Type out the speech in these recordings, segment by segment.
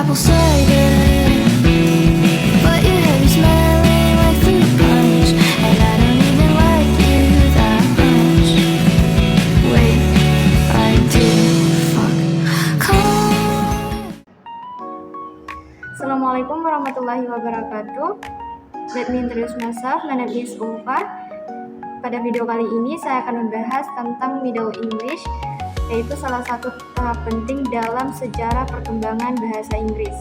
apple cider, but your hair is smelling like fruit punch, and I don't even like you that much. Wait until fuck come. Assalamualaikum warahmatullahi wabarakatuh. Let me introduce myself. My name is Ulfa. Pada video kali ini saya akan membahas tentang Middle English, yaitu salah satu tahap penting dalam sejarah perkembangan bahasa Inggris.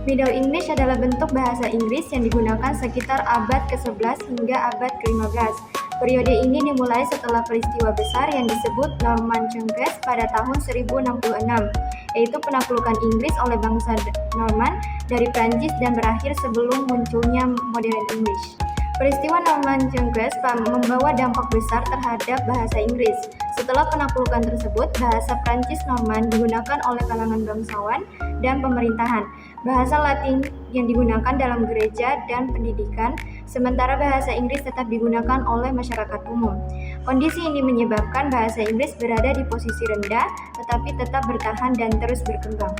Middle English adalah bentuk bahasa Inggris yang digunakan sekitar abad ke-11 hingga abad ke-15. Periode ini dimulai setelah peristiwa besar yang disebut Norman Conquest pada tahun 1066, yaitu penaklukan Inggris oleh bangsa Norman dari Prancis dan berakhir sebelum munculnya Modern English. Peristiwa Norman Conquest membawa dampak besar terhadap bahasa Inggris. Setelah penaklukan tersebut, bahasa Prancis Norman digunakan oleh kalangan bangsawan dan pemerintahan. Bahasa Latin yang digunakan dalam gereja dan pendidikan, sementara bahasa Inggris tetap digunakan oleh masyarakat umum. Kondisi ini menyebabkan bahasa Inggris berada di posisi rendah, tetapi tetap bertahan dan terus berkembang.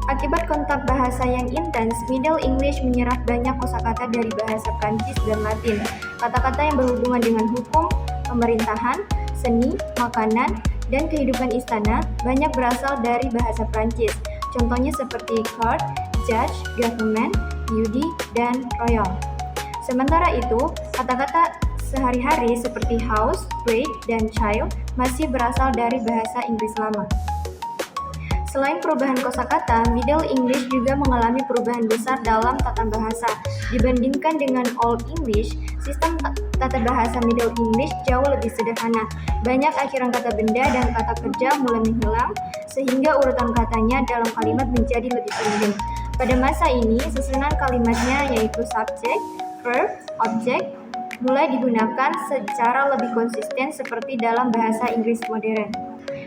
Akibat kontak bahasa yang intens, Middle English menyerap banyak kosakata dari bahasa Prancis dan Latin. Kata-kata yang berhubungan dengan hukum, pemerintahan, seni, makanan, dan kehidupan istana banyak berasal dari bahasa Prancis. Contohnya seperti court, judge, government, beauty, dan royal. Sementara itu, kata-kata sehari-hari seperti house, break, dan child masih berasal dari bahasa Inggris lama. Selain perubahan kosakata, Middle English juga mengalami perubahan besar dalam tata bahasa. Dibandingkan dengan Old English, sistem tata bahasa Middle English jauh lebih sederhana. Banyak akhiran kata benda dan kata kerja mulai menghilang, sehingga urutan katanya dalam kalimat menjadi lebih penting. Pada masa ini, susunan kalimatnya yaitu subject, verb, object, mulai digunakan secara lebih konsisten seperti dalam bahasa Inggris modern.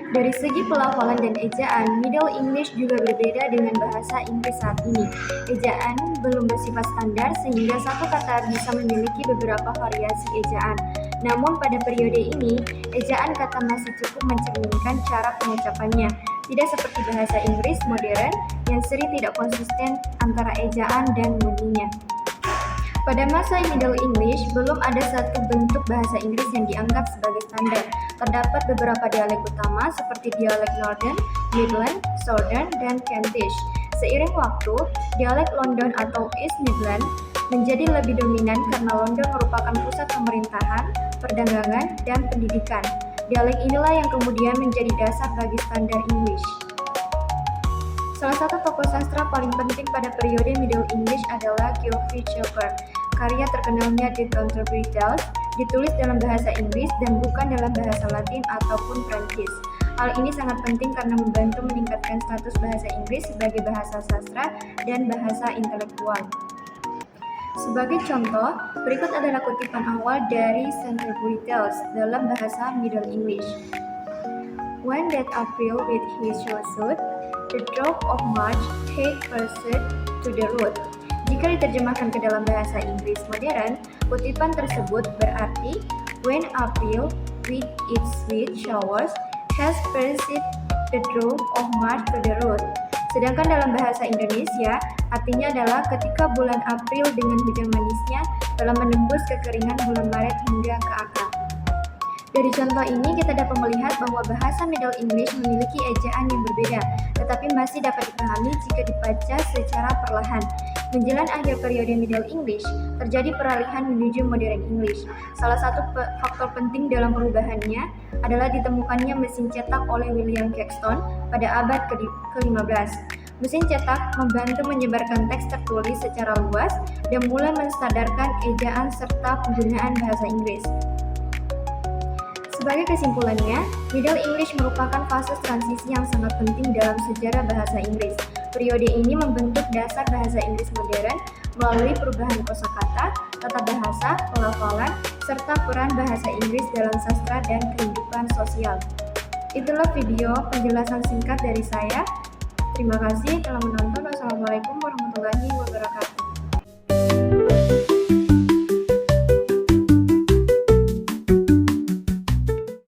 Dari segi pelafalan dan ejaan, Middle English juga berbeda dengan bahasa Inggris saat ini. Ejaan belum bersifat standar sehingga satu kata bisa memiliki beberapa variasi ejaan. Namun pada periode ini, ejaan kata masih cukup mencerminkan cara pengucapannya. Tidak seperti bahasa Inggris modern yang sering tidak konsisten antara ejaan dan bunyinya. Pada masa Middle English, belum ada satu bentuk bahasa Inggris yang dianggap sebagai standar. Terdapat beberapa dialek utama seperti dialek Northern, Midland, Southern, dan Kentish. Seiring waktu, dialek London atau East Midland menjadi lebih dominan karena London merupakan pusat pemerintahan, perdagangan, dan pendidikan. Dialek inilah yang kemudian menjadi dasar bagi standar English. Salah satu tokoh sastra paling penting pada periode Middle English adalah Geoffrey Chaucer. Karya terkenalnya The Canterbury Tales ditulis dalam bahasa Inggris dan bukan dalam bahasa Latin ataupun Prancis. Hal ini sangat penting karena membantu meningkatkan status bahasa Inggris sebagai bahasa sastra dan bahasa intelektual. Sebagai contoh, berikut adalah kutipan awal dari Canterbury Tales dalam bahasa Middle English. When that April with his suit, the drop of March take pursuit to the road. Jika diterjemahkan ke dalam bahasa Inggris modern, kutipan tersebut berarti when April with its sweet showers has pursued the drop of March to the road. Sedangkan dalam bahasa Indonesia, artinya adalah ketika bulan April dengan hujan manisnya telah menembus kekeringan bulan Maret hingga ke akar. Dari contoh ini kita dapat melihat bahwa bahasa Middle English memiliki ejaan yang berbeda, tetapi masih dapat dipahami jika dibaca secara perlahan. Menjelang akhir periode Middle English, terjadi peralihan menuju Modern English. Salah satu faktor penting dalam perubahannya adalah ditemukannya mesin cetak oleh William Caxton pada abad ke-15. Mesin cetak membantu menyebarkan teks tertulis secara luas dan mulai menstandarkan ejaan serta penggunaan bahasa Inggris. Sebagai kesimpulannya, Middle English merupakan fase transisi yang sangat penting dalam sejarah bahasa Inggris. Periode ini membentuk dasar bahasa Inggris modern melalui perubahan kosakata, tata bahasa, pelafalan, serta peran bahasa Inggris dalam sastra dan kehidupan sosial. Itulah video penjelasan singkat dari saya. Terima kasih telah menonton. Wassalamualaikum warahmatullahi wabarakatuh.